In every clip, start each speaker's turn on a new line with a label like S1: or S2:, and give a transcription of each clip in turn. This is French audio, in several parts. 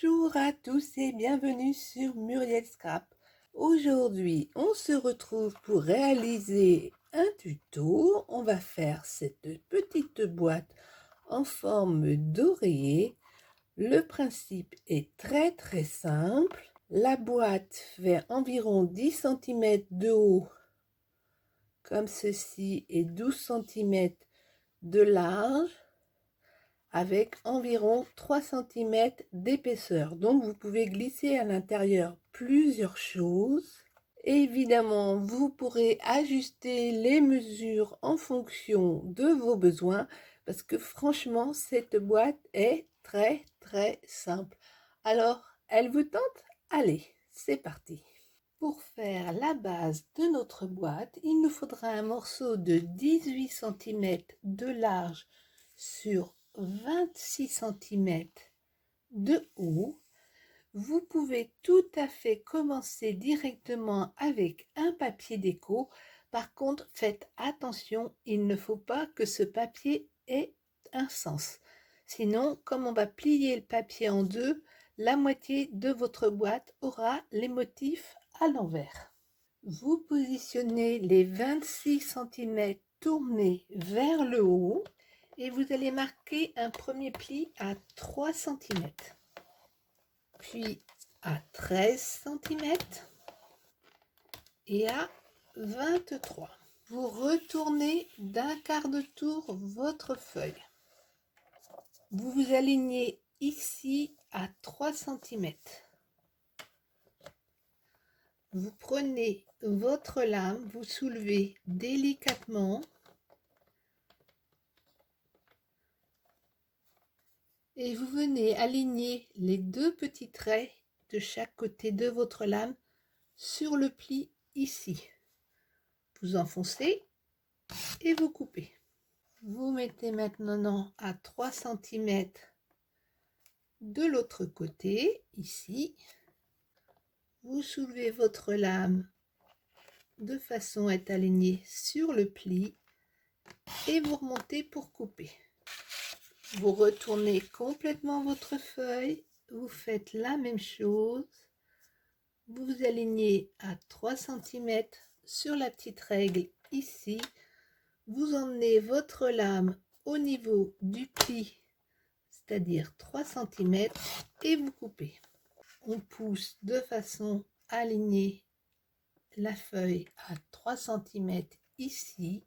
S1: Bonjour à tous et bienvenue sur Muriel Scrap. Aujourd'hui, on se retrouve pour réaliser un tuto. On va faire cette petite boîte en forme d'oreiller. Le principe est très simple. La boîte fait environ 10 cm de haut, comme ceci, et 12 cm de large, avec environ 3 cm d'épaisseur. Donc vous pouvez glisser à l'intérieur plusieurs choses. Évidemment, vous pourrez ajuster les mesures en fonction de vos besoins, parce que franchement, cette boîte est très simple. Alors, elle vous tente? Allez, c'est parti! Pour faire la base de notre boîte, il nous faudra un morceau de 18 cm de large sur 26 cm de haut. Vous pouvez tout à fait commencer directement avec un papier déco. Par contre, faites attention, il ne faut pas que ce papier ait un sens. Sinon, comme on va plier le papier en deux, la moitié de votre boîte aura les motifs à l'envers. Vous positionnez les 26 cm tournés vers le haut et vous allez marquer un premier pli à 3 cm, puis à 13 cm et à 23. Vous retournez d'un quart de tour votre feuille. Vous vous alignez ici à 3 cm. Vous prenez votre lame, vous soulevez délicatement et vous venez aligner les deux petits traits de chaque côté de votre lame sur le pli ici. Vous enfoncez et vous coupez. Vous mettez maintenant à 3 cm de l'autre côté, ici. Vous soulevez votre lame de façon à être aligné sur le pli et vous remontez pour couper. Vous retournez complètement votre feuille, vous faites la même chose, vous vous alignez à 3 cm sur la petite règle ici, vous emmenez votre lame au niveau du pli, c'est-à-dire 3 cm, et vous coupez. On pousse de façon à aligner la feuille à 3 cm ici,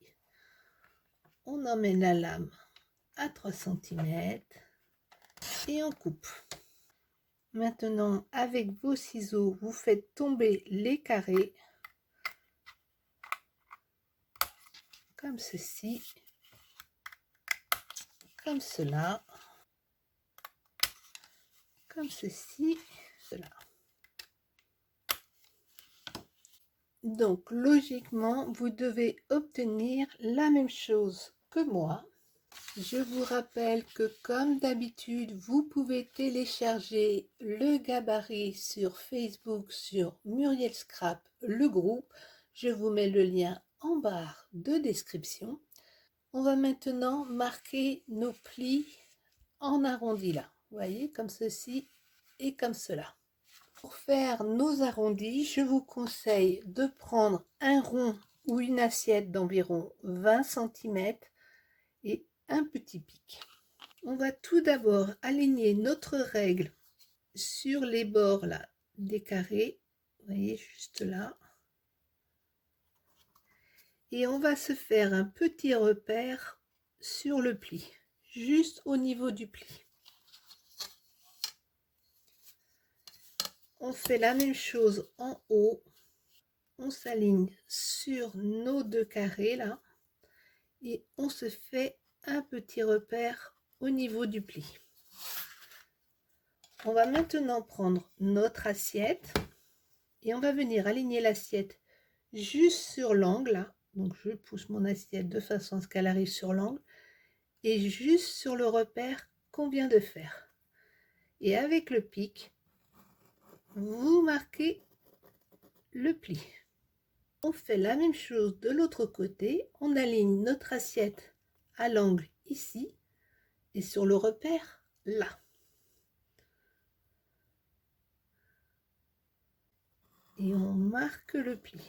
S1: on emmène la lame à 3 cm et on coupe. Maintenant, avec vos ciseaux, vous faites tomber les carrés comme ceci, comme cela, comme ceci, cela. Donc, logiquement, vous devez obtenir la même chose que moi. Je vous rappelle que, comme d'habitude, vous pouvez télécharger le gabarit sur Facebook, sur Muriel Scrap, le groupe. Je vous mets le lien en barre de description. On va maintenant marquer nos plis en arrondi là. Vous voyez, comme ceci et comme cela. Pour faire nos arrondis, je vous conseille de prendre un rond ou une assiette d'environ 20 cm et un petit pic. On va tout d'abord aligner notre règle sur les bords là des carrés, vous voyez, juste là, et on va se faire un petit repère sur le pli, juste au niveau du pli. On fait la même chose en haut, on s'aligne sur nos deux carrés là et on se fait un petit repère au niveau du pli. On va maintenant prendre notre assiette et on va venir aligner l'assiette juste sur l'angle là. Donc je pousse mon assiette de façon à ce qu'elle arrive sur l'angle et juste sur le repère qu'on vient de faire. Et avec le pic, vous marquez le pli. On fait la même chose de l'autre côté, on aligne notre assiette à l'angle ici et sur le repère là. et on marque le pli.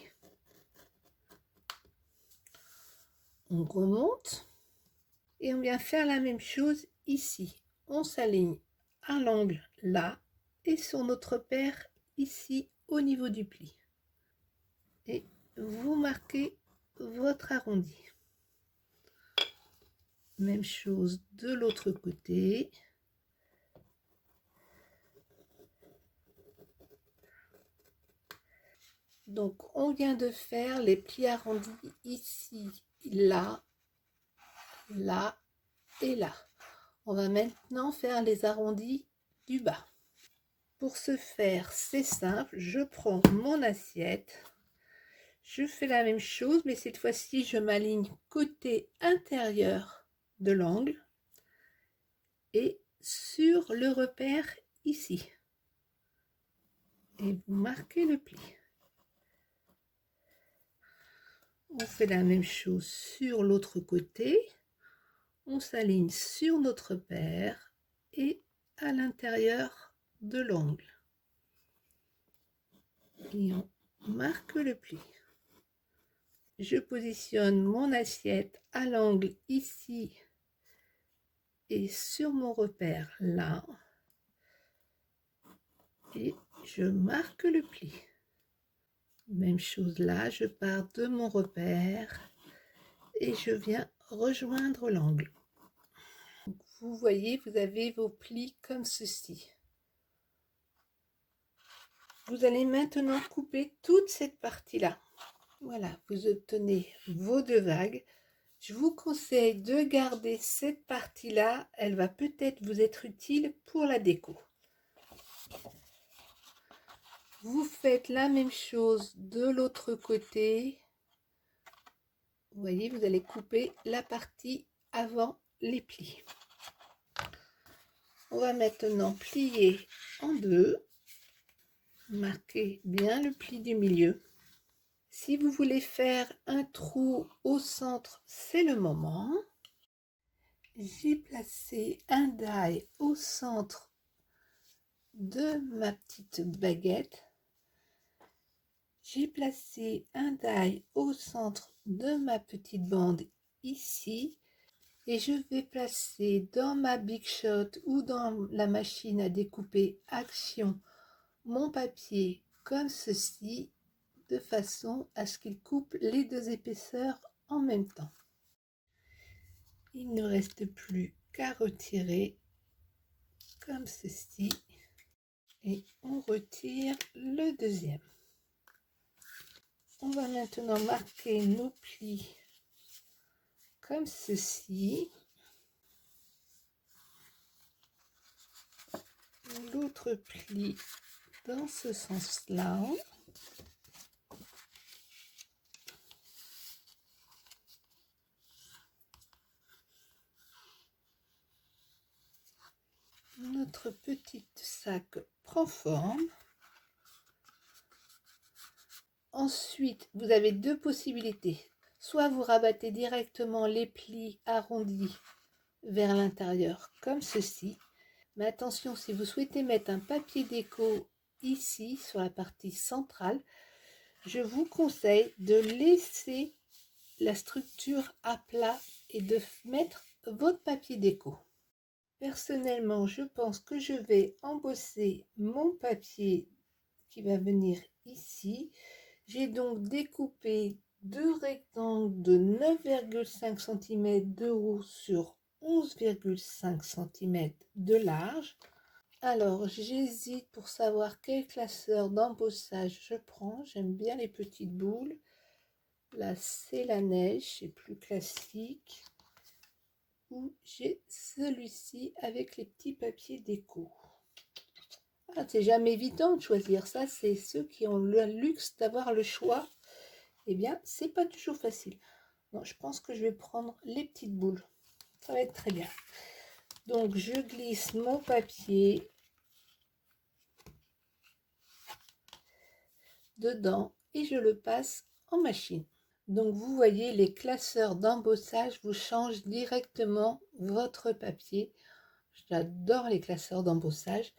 S1: On remonte et on vient faire la même chose ici. On s'aligne à l'angle là et sur notre paire ici au niveau du pli. Et vous marquez votre arrondi. Même chose de l'autre côté. Donc on vient de faire les plis arrondis ici, là, là et là. On va maintenant faire les arrondis du bas. Pour ce faire, c'est simple, je prends mon assiette, je fais la même chose, mais cette fois-ci, je m'aligne côté intérieur de l'angle et sur le repère ici. Et vous marquez le pli. On fait la même chose sur l'autre côté. On s'aligne sur notre paire et à l'intérieur de l'angle. Et on marque le pli. Je positionne mon assiette à l'angle ici et sur mon repère là. Et je marque le pli. Même chose là, je pars de mon repère et je viens rejoindre l'angle. Vous voyez, vous avez vos plis comme ceci. Vous allez maintenant couper toute cette partie-là. Voilà, vous obtenez vos deux vagues. Je vous conseille de garder cette partie-là. Elle va peut-être vous être utile pour la déco. Vous faites la même chose de l'autre côté. Vous voyez, vous allez couper la partie avant les plis. On va maintenant plier en deux. Marquez bien le pli du milieu. Si vous voulez faire un trou au centre, c'est le moment. J'ai placé un die au centre de ma petite baguette. J'ai placé un die au centre de ma petite bande ici et je vais placer dans ma Big Shot ou dans la machine à découper Action mon papier comme ceci de façon à ce qu'il coupe les deux épaisseurs en même temps. Il ne reste plus qu'à retirer comme ceci et on retire le deuxième. On va maintenant marquer nos plis comme ceci. L'autre pli dans ce sens-là. Notre petit sac prend forme. Ensuite, vous avez deux possibilités. Soit vous rabattez directement les plis arrondis vers l'intérieur comme ceci. Mais attention, si vous souhaitez mettre un papier déco ici sur la partie centrale, je vous conseille de laisser la structure à plat et de mettre votre papier déco. Personnellement, je pense que je vais embosser mon papier qui va venir ici. J'ai donc découpé deux rectangles de 9,5 cm de haut sur 11,5 cm de large. Alors, j'hésite pour savoir quel classeur d'embossage je prends. J'aime bien les petites boules. Là, c'est la neige, c'est plus classique. Ou j'ai celui-ci avec les petits papiers déco. Ah, c'est jamais évident de choisir ça, c'est ceux qui ont le luxe d'avoir le choix. Eh bien, c'est pas toujours facile. Non, je pense que je vais prendre les petites boules. Ça va être très bien. Donc, je glisse mon papier dedans et je le passe en machine. Donc vous voyez, les classeurs d'embossage vous changent directement votre papier. J'adore les classeurs d'embossage.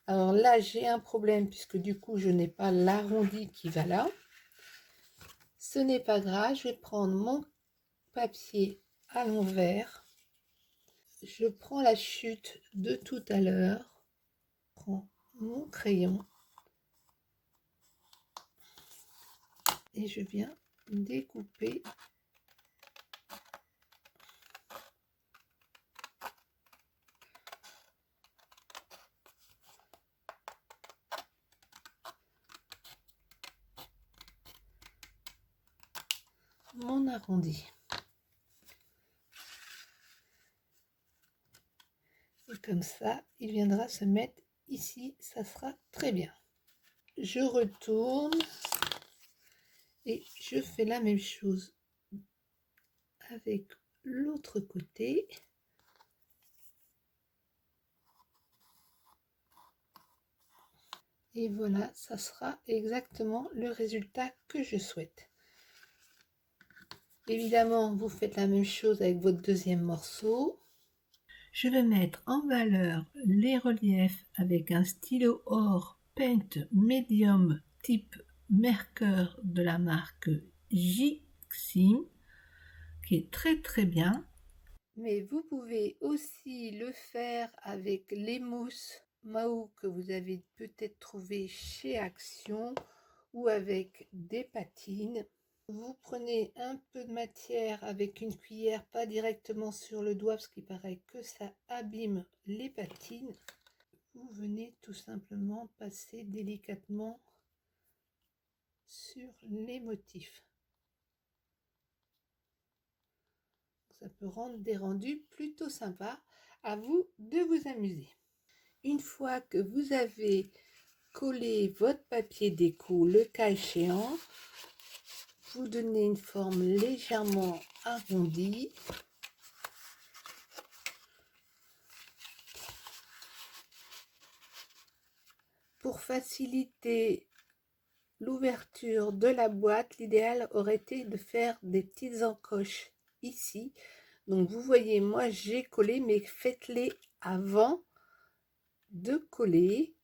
S1: Alors là, j'ai un problème puisque du coup, je n'ai pas l'arrondi qui va là. Ce n'est pas grave, je vais prendre mon papier à l'envers. Je prends la chute de tout à l'heure. Je prends mon crayon et je viens découper mon arrondi. Et comme ça, il viendra se mettre ici, ça sera très bien. Je retourne et je fais la même chose avec l'autre côté. Et voilà, ça sera exactement le résultat que je souhaite. Évidemment, vous faites la même chose avec votre deuxième morceau. Je vais mettre en valeur les reliefs avec un stylo or Paint Medium type Mercure de la marque Jixim, qui est très bien. Mais vous pouvez aussi le faire avec les mousses Mahou que vous avez peut-être trouvé chez Action ou avec des patines. Vous prenez un peu de matière avec une cuillère, pas directement sur le doigt parce qu'il paraît que ça abîme les patines. Vous venez tout simplement passer délicatement sur les motifs. Ça peut rendre des rendus plutôt sympas. À vous de vous amuser. Une fois que vous avez collé votre papier déco, le cas échéant, vous donnez une forme légèrement arrondie. Pour faciliter l'ouverture de la boîte, l'idéal aurait été de faire des petites encoches ici. Donc vous voyez, moi j'ai collé, mais faites-les avant de coller.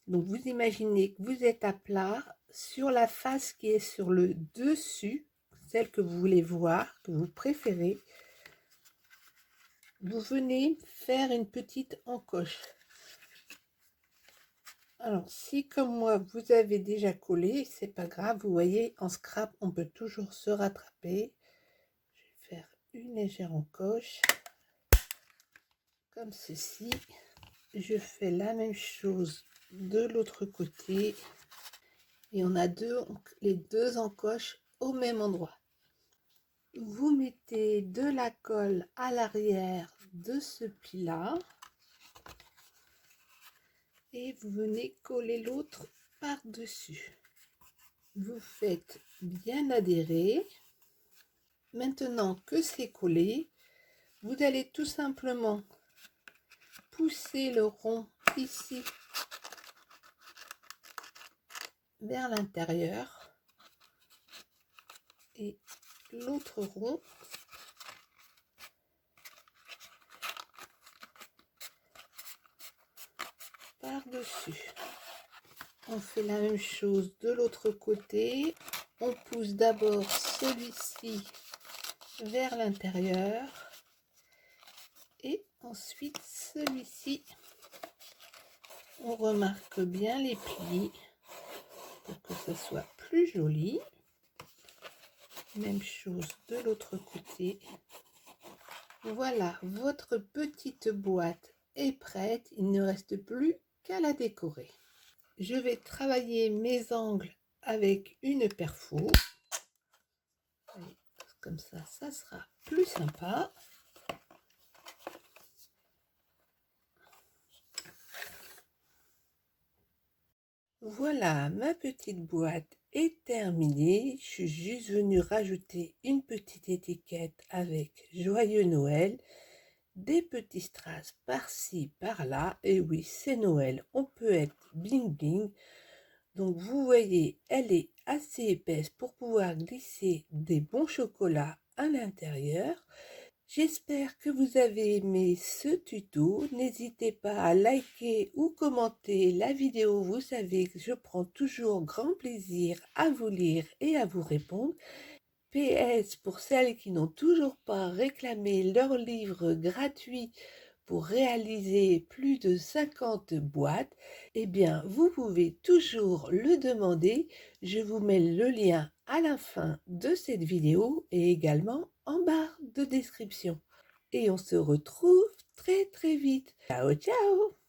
S1: Donc vous imaginez que vous êtes à plat sur la face qui est sur le dessus, celle que vous voulez voir, que vous préférez. Vous venez faire une petite encoche. Alors si comme moi vous avez déjà collé, c'est pas grave, vous voyez, en scrap on peut toujours se rattraper. Je vais faire une légère encoche comme ceci. Je fais la même chose de l'autre côté et on a les deux encoches au même endroit. Vous mettez de la colle à l'arrière de ce pli-là et vous venez coller l'autre par-dessus. Vous faites bien adhérer. Maintenant que c'est collé, vous allez tout simplement pousser le rond ici vers l'intérieur et l'autre rond par-dessus. On fait la même chose de l'autre côté. On pousse d'abord celui-ci vers l'intérieur et ensuite celui-ci. On remarque bien les plis pour que ce soit plus joli. Même chose de l'autre côté. Voilà, votre petite boîte est prête. Il ne reste plus qu'à la décorer. Je vais travailler mes angles avec une perfo. Comme ça sera plus sympa. Voilà, ma petite boîte est terminée. Je suis juste venue rajouter une petite étiquette avec Joyeux Noël, des petits strass par-ci, par-là. Et oui, c'est Noël, on peut être bling bling. Donc vous voyez, elle est assez épaisse pour pouvoir glisser des bons chocolats à l'intérieur. J'espère que vous avez aimé ce tuto. N'hésitez pas à liker ou commenter la vidéo. Vous savez que je prends toujours grand plaisir à vous lire et à vous répondre. PS, pour celles qui n'ont toujours pas réclamé leur livre gratuit pour réaliser plus de 50 boîtes, eh bien, vous pouvez toujours le demander. Je vous mets le lien à la fin de cette vidéo et également en barre de description. Et on se retrouve très très vite. Ciao, ciao!